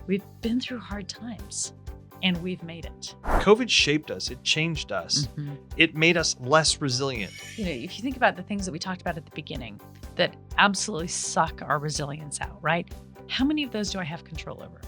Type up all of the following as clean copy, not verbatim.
We've been through hard times and we've made it. COVID shaped us. It changed us. It made us less resilient. You know, if you think about the things that we talked about at the beginning that absolutely suck our resilience out, right? How many of those do I have control over?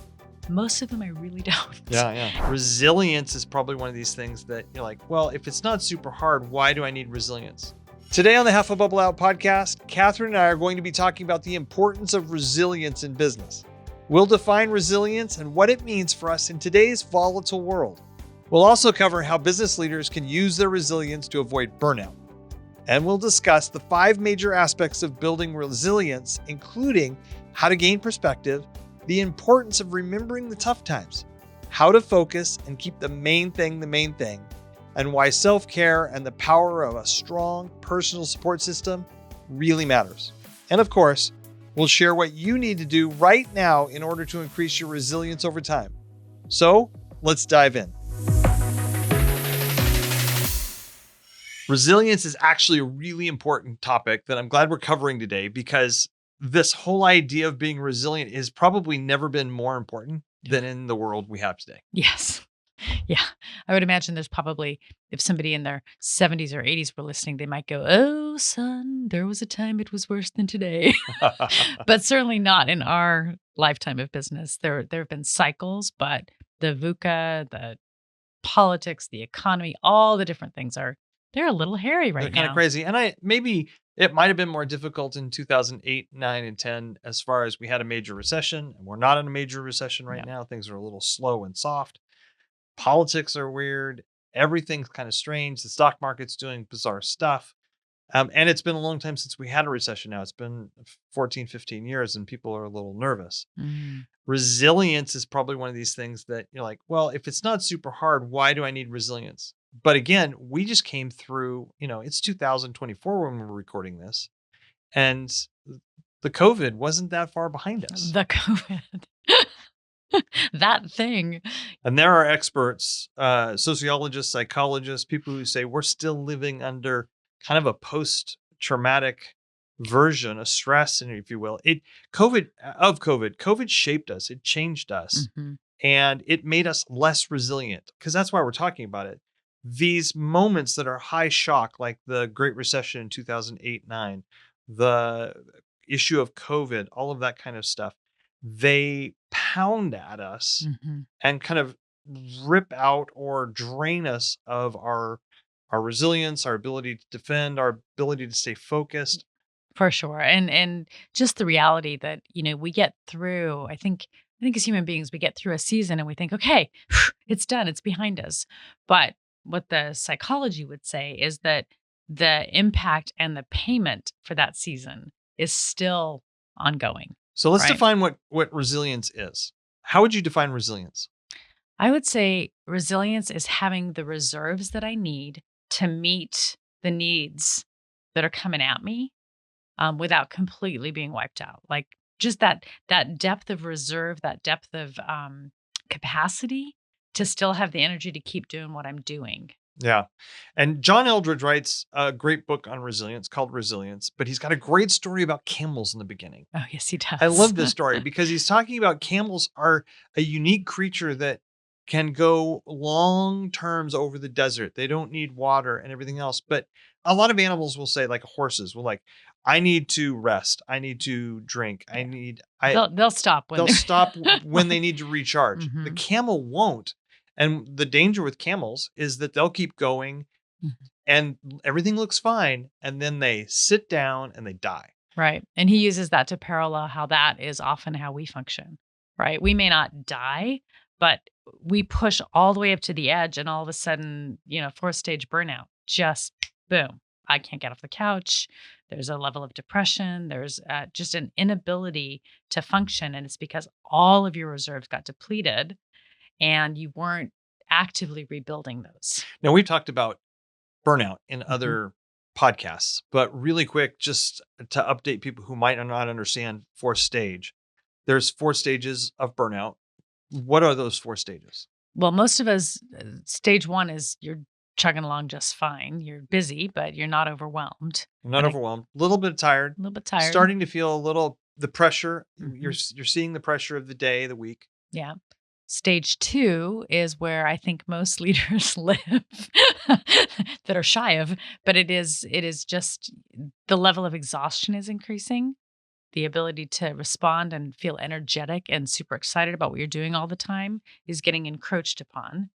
Most of them I really don't. Yeah. Resilience is probably one of these things that you're like, well, if it's not super hard, why do I need resilience? Today on the Half a Bubble Out podcast, Catherine and I are going to be talking about the importance of resilience in business. We'll define resilience and what it means for us in today's volatile world. We'll also cover how business leaders can use their resilience to avoid burnout. And we'll discuss the 5 major aspects of building resilience, including how to gain perspective, the importance of remembering the tough times, how to focus and keep the main thing, and why self-care and the power of a strong personal support system really matters. And of course, we'll share what you need to do right now in order to increase your resilience over time. So let's dive in. Resilience is actually a really important topic that I'm glad we're covering today, because this whole idea of being resilient has probably never been more important than in the world we have today. Yes. Yeah. I would imagine there's probably, if somebody in their 70s or 80s were listening, they might go, "Oh, son, there was a time it was worse than today." But certainly not in our lifetime of business. There have been cycles, but the VUCA, the politics, the economy, all the different things they're a little hairy right now. They're kind of crazy. And maybe it might have been more difficult in 2008, 9, and 10 as far as we had a major recession, and we're not in a major recession right now. Things are a little slow and soft. Politics are weird. Everything's kind of strange. The stock market's doing bizarre stuff. And it's been a long time since we had a recession now. It's been 14, 15 years, and people are a little nervous. Resilience is probably one of these things that you're like, well, if it's not super hard, why do I need resilience? But again, we just came through, it's 2024 when we're recording this, and the COVID wasn't that far behind us. The COVID. That thing. And there are experts, sociologists, psychologists, people who say we're still living under kind of a post-traumatic version, a stress, and if you will. COVID shaped us. It changed us. And it made us less resilient, because that's why we're talking about it. These moments that are high shock, like the Great Recession in 2008-9, the issue of COVID, all of that kind of stuff, they pound at us and kind of rip out or drain us of our resilience, our ability to defend, our ability to stay focused. For sure. And just the reality that, we get through, I think as human beings, we get through a season and we think, okay, it's done, it's behind us. But what the psychology would say is that the impact and the payment for that season is still ongoing. So let's define what resilience is. How would you define resilience? I would say resilience is having the reserves that I need to meet the needs that are coming at me without completely being wiped out. Like just that depth of reserve, that depth of capacity to still have the energy to keep doing what I'm doing. Yeah. And John Eldredge writes a great book on resilience called Resilience, but he's got a great story about camels in the beginning. Oh, yes, he does. I love this story because he's talking about camels are a unique creature that can go long terms over the desert. They don't need water and everything else. But a lot of animals will say, like horses will I need to rest. I need to drink. They'll stop. They'll stop when they need to recharge. The camel won't. And the danger with camels is that they'll keep going and everything looks fine. And then they sit down and they die. Right. And he uses that to parallel how that is often how we function, right? We may not die, but we push all the way up to the edge and all of a sudden, 4th stage burnout, just boom. I can't get off the couch. There's a level of depression. There's just an inability to function. And it's because all of your reserves got depleted and you weren't actively rebuilding those. Now, we've talked about burnout in other podcasts, but really quick, just to update people who might not understand 4th stage, there's 4 stages of burnout. What are those 4 stages? Well, most of us, stage 1 is you're chugging along just fine. You're busy, but you're not overwhelmed. Overwhelmed. A little bit tired. A little bit tired. Starting to feel the pressure. You're seeing the pressure of the day, the week. Yeah. Stage 2 is where I think most leaders live that are shy of, but it is just the level of exhaustion is increasing. The ability to respond and feel energetic and super excited about what you're doing all the time is getting encroached upon.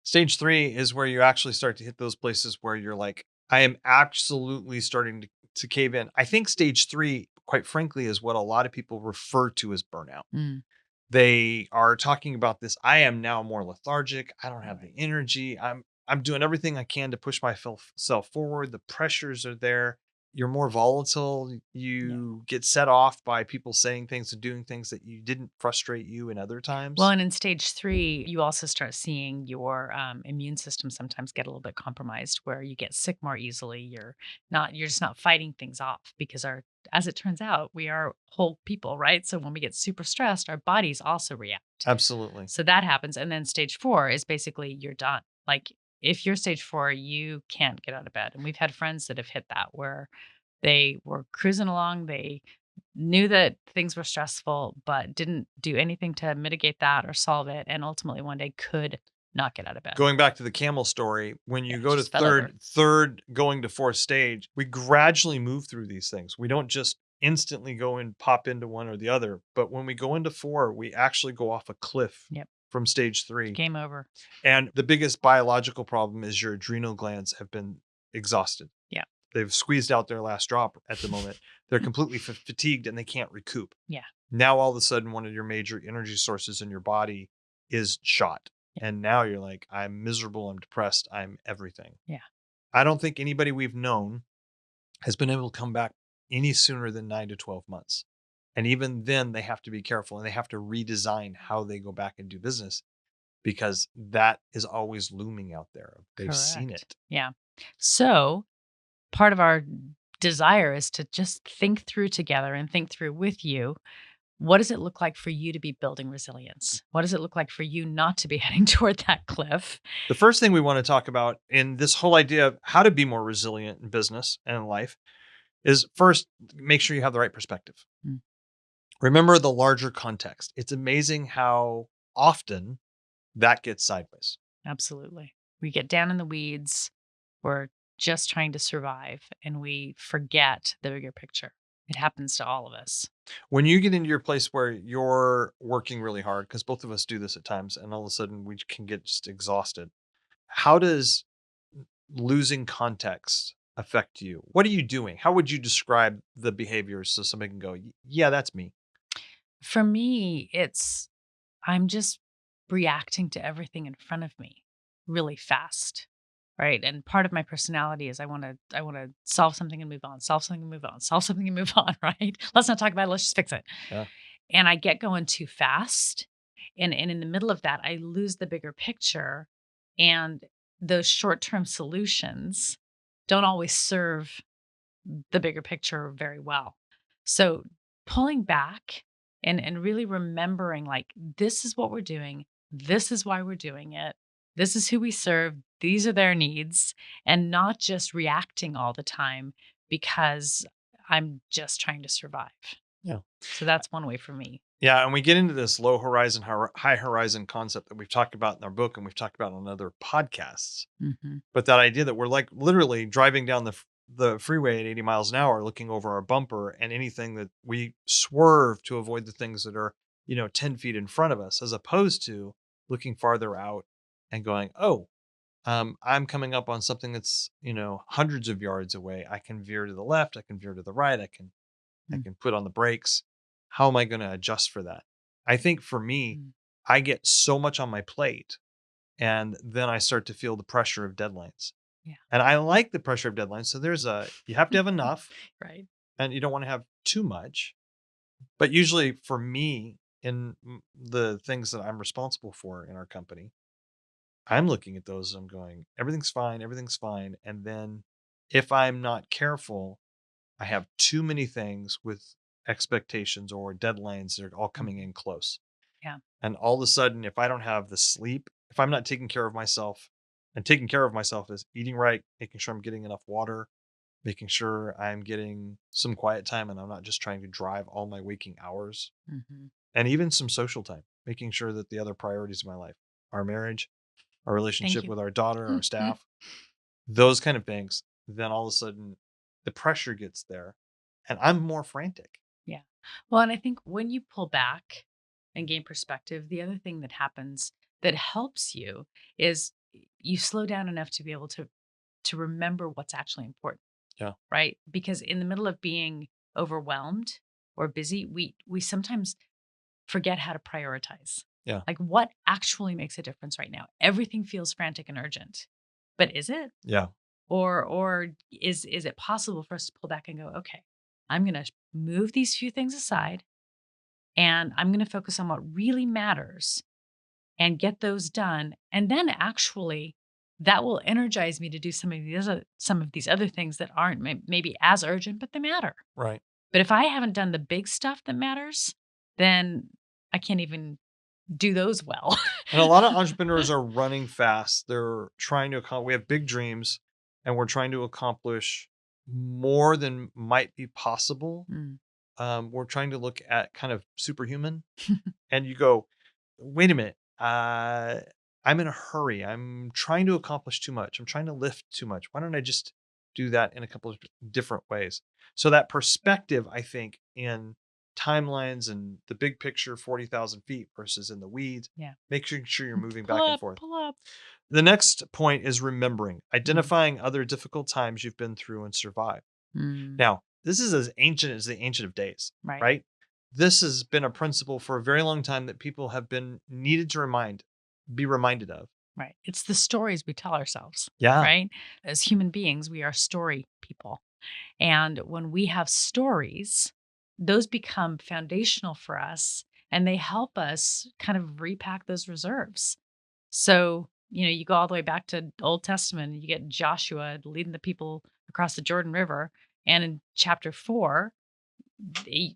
Stage 3 is where you actually start to hit those places where you're like, I am absolutely starting to cave in. I think stage 3, quite frankly, is what a lot of people refer to as burnout. Mm, They are talking about this. I am now more lethargic. I don't have the right. energy. I'm doing everything I can to push myself forward. The pressures are there. You're more volatile. Yeah. You get set off by people saying things and doing things that you didn't frustrate you in other Well, times. and in stage 3, you also start seeing your, immune system sometimes get a little bit compromised where you get sick more easily. You're just not fighting things off because our as it turns out, we are whole people, right? So when we get super stressed, our bodies also react. Absolutely. So that happens, and then stage 4 is basically you're done. Like, if you're stage 4, you can't get out of bed, and we've had friends that have hit that where they were cruising along, they knew that things were stressful, but didn't do anything to mitigate that or solve it, and ultimately one day could not get out of bed. Going back to the camel story, when Yeah, you go to just fell over. third going to fourth stage, we gradually move through these things. We don't just instantly go and pop into one or the other, but when we go into 4, we actually go off a cliff Yep, from stage 3. game over. And the biggest biological problem is your adrenal glands have been exhausted. Yeah, They've squeezed out their last drop at the moment. They're completely fatigued and they can't recoup. yeah, Now, all of a sudden, one of your major energy sources in your body is shot. yeah, And now you're like, I'm miserable. I'm depressed. I'm everything. yeah. I don't think anybody we've known has been able to come back any sooner than 9 to 12 months. And even then, they have to be careful and they have to redesign how they go back and do business because that is always looming out there. They've seen Correct. it. Yeah. So, part of our desire is to just think through together and think through with you. What does it look like for you to be building resilience? What does it look like for you not to be heading toward that cliff? The first thing we want to talk about in this whole idea of how to be more resilient in business and in life is first, make sure you have the right perspective. Mm, Remember the larger context. It's amazing how often that gets sideways. absolutely. We get down in the weeds. We're just trying to survive and we forget the bigger picture. It happens to all of us. When you get into your place where you're working really hard, because both of us do this at times, and all of a sudden we can get just exhausted. How does losing context affect you? What are you doing? How would you describe the behaviors so somebody can go, yeah, that's me? For me, I'm just reacting to everything in front of me really fast. Right. And part of my personality is I want to solve something and move on, solve something and move on, solve something and move on. Right. Let's not talk about it. Let's just fix it. Yeah. And I get going too fast. And in the middle of that, I lose the bigger picture. And those short-term solutions don't always serve the bigger picture very well. So pulling back and really remembering like this is what we're doing, this is why we're doing it. This is who we serve. These are their needs and not just reacting all the time because I'm just trying to survive. Yeah. So that's one way for me. Yeah, and we get into this low horizon, high horizon concept that we've talked about in our book and we've talked about on other podcasts. Mhm. But that idea that we're like literally driving down the freeway at 80 miles an hour, looking over our bumper, and anything that we swerve to avoid the things that are, 10 feet in front of us, as opposed to looking farther out and going, oh, I'm coming up on something that's, hundreds of yards away. I can veer to the left. I can veer to the right. I Mm, can put on the brakes. How am I going to adjust for that? I think for me, mm. I get so much on my plate and then I start to feel the pressure of deadlines. Yeah. And I like the pressure of deadlines. So you have to have enough Right. and you don't want to have too much. But usually for me, in the things that I'm responsible for in our company, I'm looking at those and I'm going, everything's fine, everything's fine. And then if I'm not careful, I have too many things with expectations or deadlines that are all coming Mhm. in close. Yeah. And all of a sudden, if I don't have the sleep, if I'm not taking care of myself, and taking care of myself is eating right, making sure I'm getting enough water, making sure I'm getting some quiet time and I'm not just trying to drive all my waking hours, Mhm. and even some social time. making sure that the other priorities in my life, our marriage, our Thank relationship you. with our daughter, our staff, those kind of things, then all of a sudden the pressure gets there and I'm more frantic. Yeah. Well, and I think when you pull back and gain perspective, the other thing that happens that helps you is you slow down enough to be able to remember what's actually important, Yeah. right? Because in the middle of being overwhelmed or busy, we sometimes forget how to prioritize. Yeah. Like what actually makes a difference right now? Everything feels frantic and urgent. But is it? Yeah. Or is it possible for us to pull back and go, okay, I'm gonna move these few things aside and I'm gonna focus on what really matters and get those done. And then actually that will energize me to do some of these other things that aren't maybe as urgent, but they matter. Right. But if I haven't done the big stuff that matters, then I can't even do those well. And a lot of entrepreneurs are running fast. They're trying to accomplish, we have big dreams and we're trying to accomplish more than might be possible. Mm. We're trying to look at kind of superhuman and you go, wait a minute. I'm in a hurry. I'm trying to accomplish too much. I'm trying to lift too much. Why don't I just do that in a couple of different ways? So that perspective, I think, in timelines and the big picture, 40,000 feet versus in the weeds, Yeah. making sure you're moving Pull back and up, forth. pull up. The next point is remembering, Mm. identifying other difficult times you've been through and survived. Mm. Now, this is as ancient as the ancient of days, Right. right? This has been a principle for a very long time that people have been needed to be reminded of. Right. It's the stories we tell ourselves, Yeah. right? As human beings, we are story people. And when we have stories, those become foundational for us and they help us kind of repack those reserves. So, you go all the way back to Old Testament and you get Joshua leading the people across the Jordan River. And in chapter 4, the,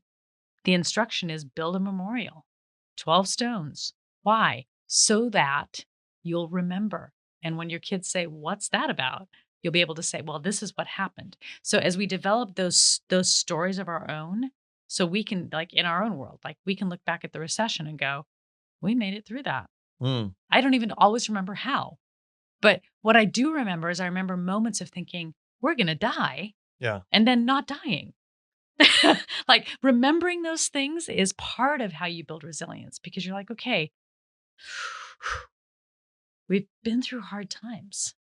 the instruction is build a memorial, 12 stones. Why? So that you'll remember. And when your kids say, "What's that about?" you'll be able to say, "Well, this is what happened." So as we develop those stories of our own, so we can like in our own world, like we can look back at the recession and go, "We made it through that." Mm, I don't even always remember how. But what I do remember is I remember moments of thinking, "We're going to die," yeah. and then not dying. Like remembering those things is part of how you build resilience because you're like, okay, we've been through hard times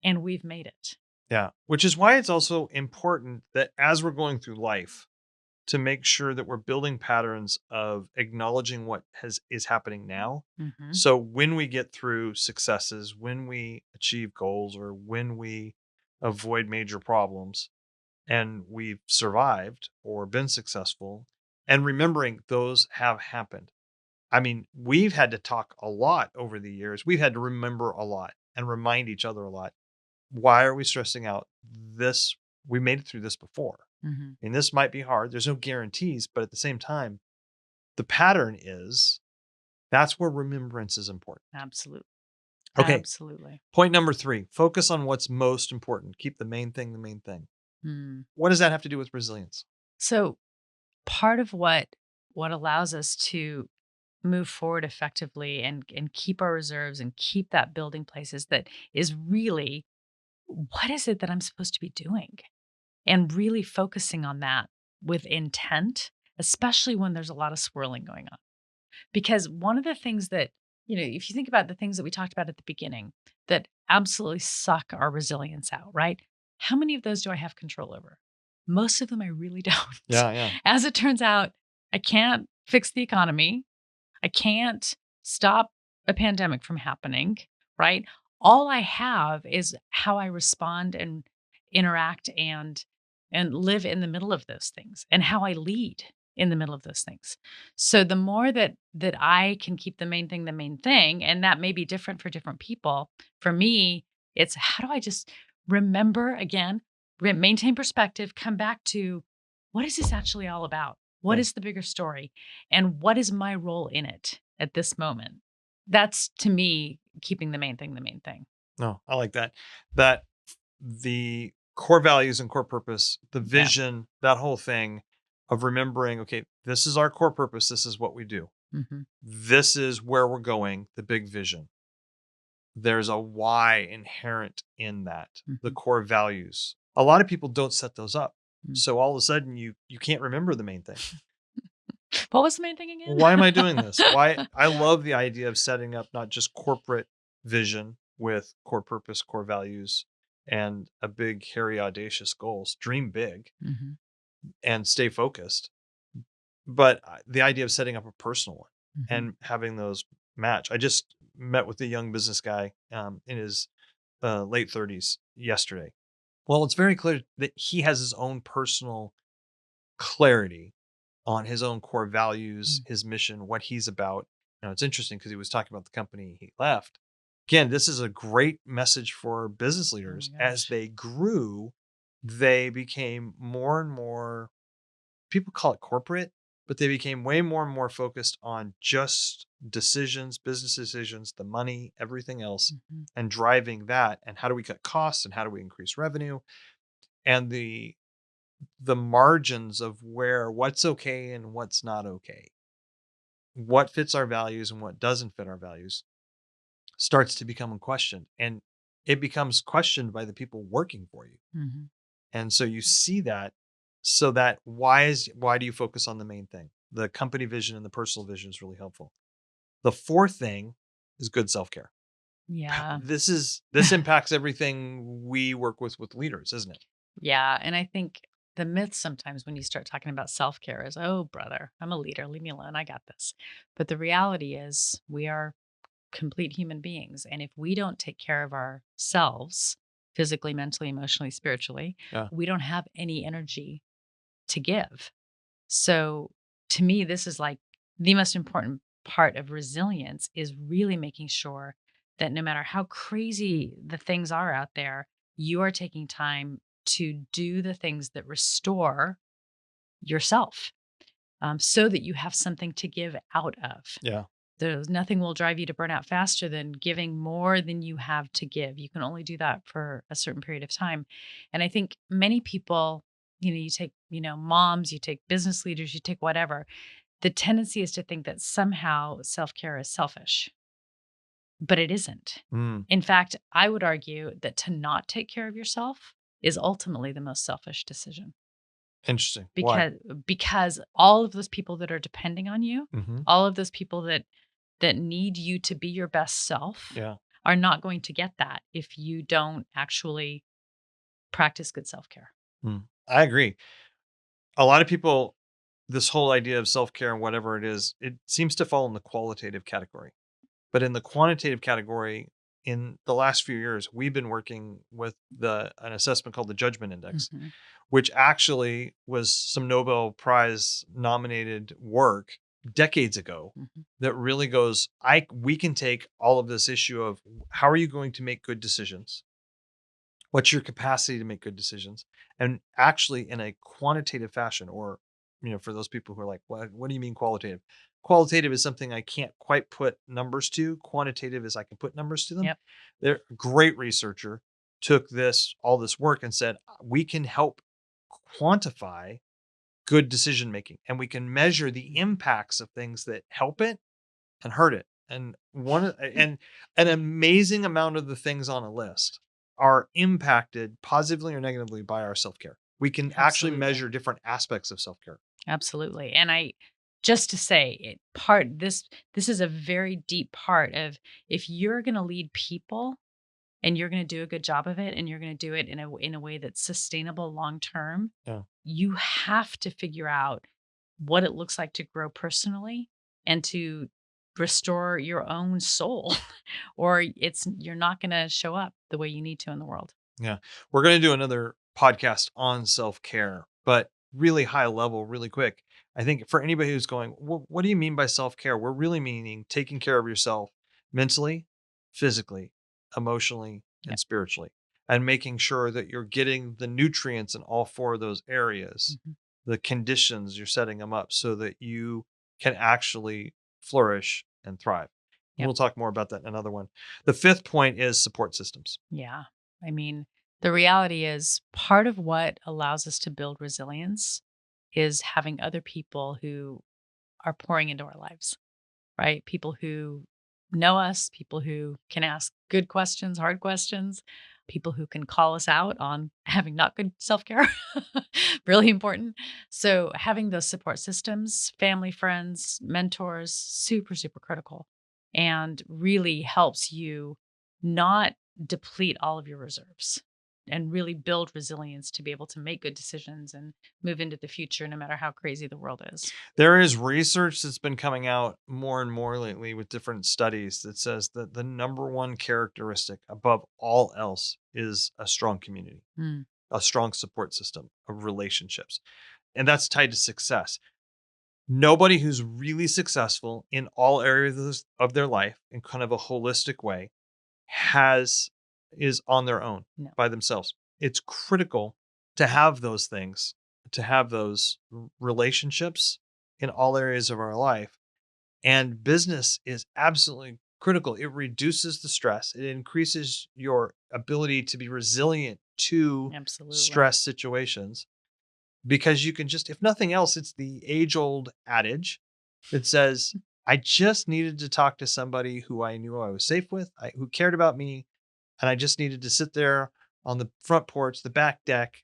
and we've made it. Yeah. Which is why it's also important that as we're going through life, to make sure that we're building patterns of acknowledging what is happening now. Hmm. So when we get through successes, when we achieve goals, or when we avoid major problems and we've survived or been successful, and remembering those have happened. I mean, we've had to talk a lot over the years. We've had to remember a lot and remind each other a lot. Why are we stressing out? This, we made it through this before. Hmm. And this might be hard. There's no guarantees, but at the same time, the pattern is that's where remembrance is important. Absolutely. Okay. Absolutely. Point number 3, focus on what's most important. Keep the main thing the main thing. Mm. What does that have to do with resilience? So part of what allows us to move forward effectively and keep our reserves and keep that building place is really what is it that I'm supposed to be doing? And really focusing on that with intent, especially when there's a lot of swirling going on. Because one of the things that, if you think about the things that we talked about at the beginning that absolutely suck our resilience out, right? How many of those do I have control over? Most of them I really don't. Yeah, yeah. As it turns out, I can't fix the economy. I can't stop a pandemic from happening, right? All I have is how I respond and interact and live in the middle of those things and how I lead in the middle of those things. So the more that I can keep the main thing, and that may be different for different people. For me, it's how do I just remember again, maintain perspective, come back to what is this actually all about? What Yeah. is the bigger story? And what is my role in it at this moment? That's to me keeping the main thing. No, I like that. That the core values and core purpose, the Yeah. vision, that whole thing of remembering, okay, this is our core purpose. This is what we do. Mhm. This is where we're going, the big vision. There's a why inherent in that, the Mhm. core values. A lot of people don't set those up. Mm. So all of a sudden you can't remember the main thing. What was the main thing again? Why am I doing this? Why I love the idea of setting up not just corporate vision with core purpose, core values, and a big, hairy, audacious goals. Dream big Mhm. and stay focused. But the idea of setting up a personal one Mhm. and having those match. I just met with a young business guy in his late 30s yesterday. Well, it's very clear that he has his own personal clarity on his own core values, Mm. his mission, what he's about. It's interesting because he was talking about the company he left. Again, this is a great message for business Oh my leaders. As gosh. they grew, they became more and more, people call it corporate, but they became way more and more focused on just decisions, business decisions, the money, everything else, Mhm. and driving that. And how do we cut costs and how do we increase revenue? And the margins of what's okay and what's not okay, what fits our values and what doesn't fit our values starts to become questioned, and it becomes questioned by the people working for you. Mhm. And so you see that, so that why do you focus on the main thing? The company vision and the personal vision is really helpful. The fourth thing is good self-care. Yeah. This impacts everything we work with leaders, isn't it? Yeah, and I think the myth sometimes when you start talking about self-care is, "Oh, brother, I'm a leader, leave me alone, I got this." But the reality is we are complete human beings, and if we don't take care of ourselves physically, mentally, emotionally, spiritually, Yeah. we don't have any energy to give. So, to me, this is like the most important part of resilience is really making sure that no matter how crazy the things are out there, you are taking time to do the things that restore yourself, so that you have something to give out of. Yeah. There's nothing will drive you to burnout faster than giving more than you have to give. You can only do that for a certain period of time. And I think many people, you take, moms, you take business leaders, you take whatever, the tendency is to think that somehow self care is selfish, but it isn't. Mm, In fact, I would argue that to not take care of yourself is ultimately the most selfish decision interesting. Why? because all of those people that are depending on you, Hmm. all of those people that need you to be your best self Yeah. are not going to get that if you don't actually practice good self-care. Mm. I agree. A lot of people, this whole idea of self-care and whatever it is, it seems to fall in the qualitative category. But in the quantitative category, in the last few years, we've been working with an assessment called the Judgment Index, Mhm, which actually was some Nobel Prize nominated work decades ago mhm. that really goes, I we can take all of this issue of how are you going to make good decisions? What's your capacity to make good decisions? And actually in a quantitative fashion, or for those people who are like, what do you mean qualitative? Qualitative is something I can't quite put numbers to. Quantitative is I can put numbers to them. Yep. They're a great researcher, took all this work and said, we can help quantify good decision making and we can measure the impacts of things that help it and hurt it. And an amazing amount of the things on a list are impacted positively or negatively by our self-care. We can actually Absolutely. measure different aspects of self-care. Absolutely. And I just to say it part this is a very deep part of if you're going to lead people and you're going to do a good job of it and you're going to do it in a way that's sustainable long term, Yeah. you have to figure out what it looks like to grow personally and to restore your own soul or you're not going to show up the way you need to in the world. Yeah. We're going to do another podcast on self-care, but really high level, really quick. I think for anybody who's going, what do you mean by self-care? We're really meaning taking care of yourself mentally, physically, emotionally, Yep. and spiritually, and making sure that you're getting the nutrients in all four of those areas, Mhm. the conditions you're setting them up so that you can actually flourish and thrive. Yep. We'll talk more about that in another one. The fifth point is support systems. Yeah. I mean, the reality is part of what allows us to build resilience is having other people who are pouring into our lives. right? People who know us, people who can ask good questions, hard questions, people who can call us out on having not good self care. Really important. So, having those support systems, family, friends, mentors, super, super critical and really helps you not deplete all of your reserves and really build resilience to be able to make good decisions and move into the future no matter how crazy the world is. There is research that's been coming out more and more lately with different studies that says that the number one characteristic above all else is a strong community, Mm, a strong support system of relationships. And that's tied to success. Nobody who's really successful in all areas of their life in kind of a holistic way has is on their own no. by themselves. It's critical to have those things, to have those relationships in all areas of our life. And business is absolutely critical. It reduces the stress. It increases your ability to be resilient to Absolutely. stress situations because you can just, if nothing else, it's the age old adage that says, I just needed to talk to somebody who I knew I was safe with, who cared about me. And I just needed to sit there on the front porch, the back deck,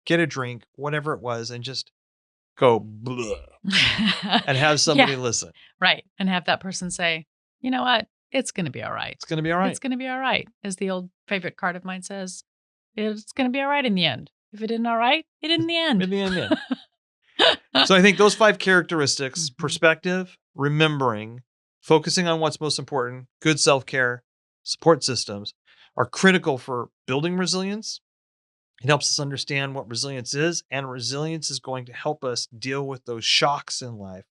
get a drink, whatever it was, and just go "Bleh," and have Yeah, somebody listen. right. And have that person say, you know what? It's going to be all right. It's going to be all It's right. going to be all right. As the old favorite card of mine says, it's going to be all right in the end. If it isn't all right, it isn't the end. In the end, yeah. So I think those 5 characteristics, Mhm. perspective, remembering, focusing on what's most important, good self-care, support systems, are critical for building resilience. It helps us understand what resilience is, and resilience is going to help us deal with those shocks in life.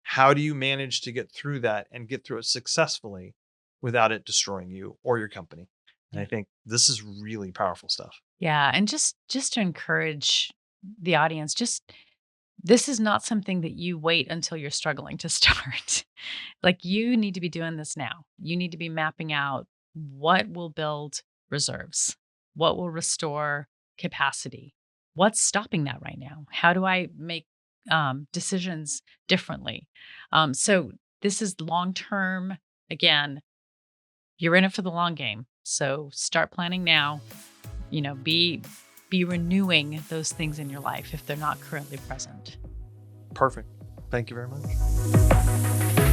How do you manage to get through that and get through it successfully without it destroying you or your company? And I Yeah. think this is really powerful stuff. Yeah, and just to encourage the audience, just this is not something that you wait until you're struggling to start. Like you need to be doing this now. You need to be mapping out what will build reserves, what will restore capacity, what's stopping that right now. How do I make decisions differently? So this is long term. Again, you're in it for the long game. So start planning now. Be renewing those things in your life if they're not currently present. Perfect. Thank you very much.